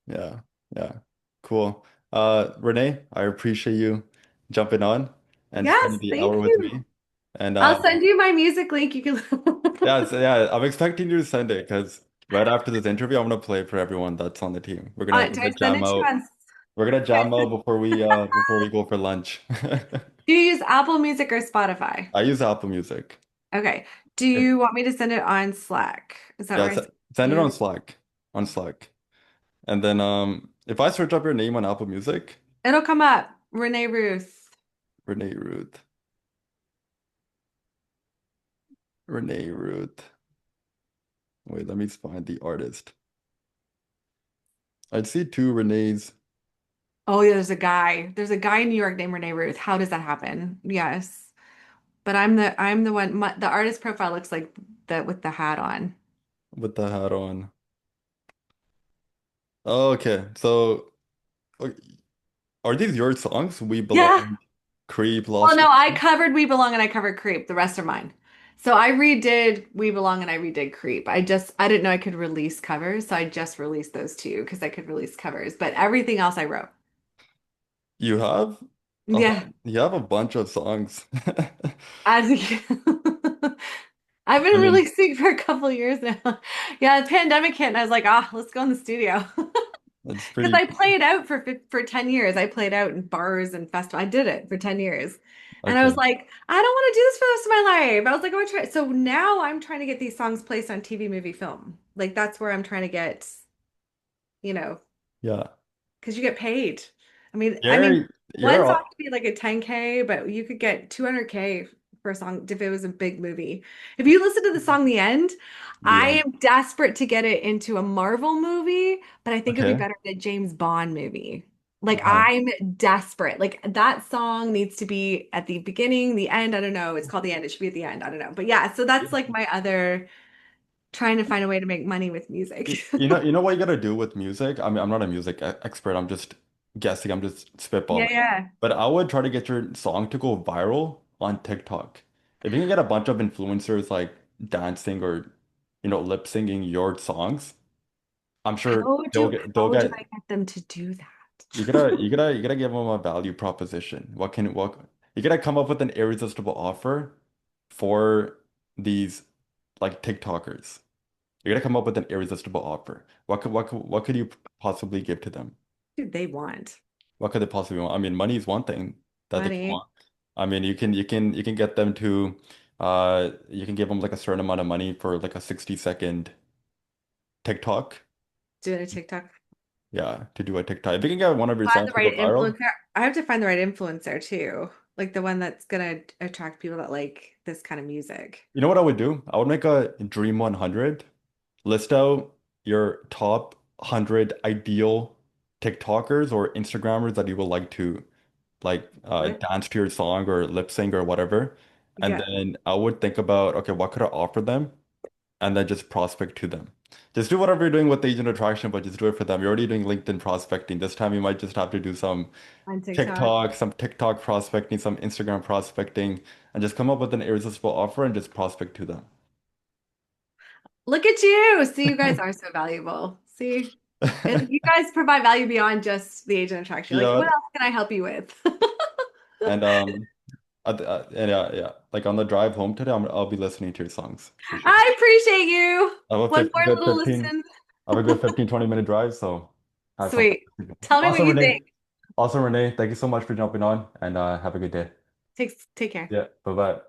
yeah. Yeah. Cool. Renee, I appreciate you jumping on and spending Yes, the thank hour with you. me. And I'll send you my music link. You can yeah, so yeah, I'm expecting you to send it because right after this interview, I'm gonna play it for everyone that's on the team. We're gonna we're do gonna I send jam it to you out. on We're gonna do I jam out before we go for lunch. do you use Apple Music or Spotify? I use Apple Music. Okay. Do If, you want me to send it on Slack? Is that yeah, where I send it to send it on you? Slack. On Slack. And then if I search up your name on Apple Music, It'll come up. Renee Ruth. Renee Ruth. Renee Ruth. Wait, let me find the artist. I'd see two Renees Oh, yeah, there's a guy. There's a guy in New York named Renee Ruth. How does that happen? Yes. But I'm the one the artist profile looks like the with the hat on. with the hat on. Oh, okay, so uh, are these your songs? We Yeah. Belong, Creep, Well, Lost. no, I covered We Belong and I covered Creep. The rest are mine. So I redid We Belong and I redid Creep. I didn't know I could release covers, so I just released those two because I could release covers. But everything else I wrote. You have Yeah. you have a bunch of songs. As I've I been mean, releasing for a couple of years now. Yeah, the pandemic hit and I was like, let's go in the studio. it's Because pretty I played out for 10 years. I played out in bars and festivals. I did it for 10 years. And I was okay. like, I don't want to do this for the rest of my life. I was like, I want to try. So now I'm trying to get these songs placed on TV, movie, film. Like that's where I'm trying to get, you know, Yeah. because you get paid. I mean, You're one song all could be like a 10K, but you could get 200K for a song if it was a big movie. If you listen to the song The End, the I end. am desperate to get it into a Marvel movie, but I think it'd be Okay. better in a James Bond movie. Like Uh-huh. I'm desperate. Like that song needs to be at the beginning, the end. I don't know. It's called The End. It should be at the end. I don't know. But yeah, so that's like my other trying to find a way to make money with music. You know what you gotta do with music? I mean, I'm not a music expert. I'm just guessing. I'm just Yeah, spitballing. yeah. But I would try to get your song to go viral on TikTok. If you can get a bunch of influencers like dancing or lip singing your songs, I'm sure they'll How do I get get them to do that? you gotta give them a value proposition. What you gotta come up with an irresistible offer for these like TikTokers. You gotta come up with an irresistible offer. What could you possibly give to them? Dude, they want What could they possibly want? I mean, money is one thing that they can money. want. I mean, you can get them to you can give them like a certain amount of money for like a 60-second TikTok. Doing a TikTok. Yeah, to do a TikTok. If you can get one of your Find songs the to go right viral, influencer. I have to find the right influencer too. Like the one that's gonna attract people that like this kind of music. you know what I would do? I would make a Dream 100, list out your top 100 ideal TikTokers or Instagrammers that you would like to like What? dance to your song or lip sync or whatever. And Yeah. then I would think about, okay, what could I offer them? And then just prospect to them. Just do whatever you're doing with the agent attraction, but just do it for them. You're already doing LinkedIn prospecting. This time you might just have to do On TikTok. Some TikTok prospecting, some Instagram prospecting, and just come up with an irresistible offer and just prospect to them. Look at you. See, you guys are so valuable. See? And you guys provide value beyond just the agent attraction. You Like, know, what else can I help you with? and yeah, like on the drive home today, I'll be listening to your songs for sure. I appreciate you. I have a One 50, more good little 15, listen. I have a good 15, 20-minute drive, so I have something. Sweet. Tell me what Also, you think. Renee, thank you so much for jumping on and have a good day. Take care. Yeah, bye-bye.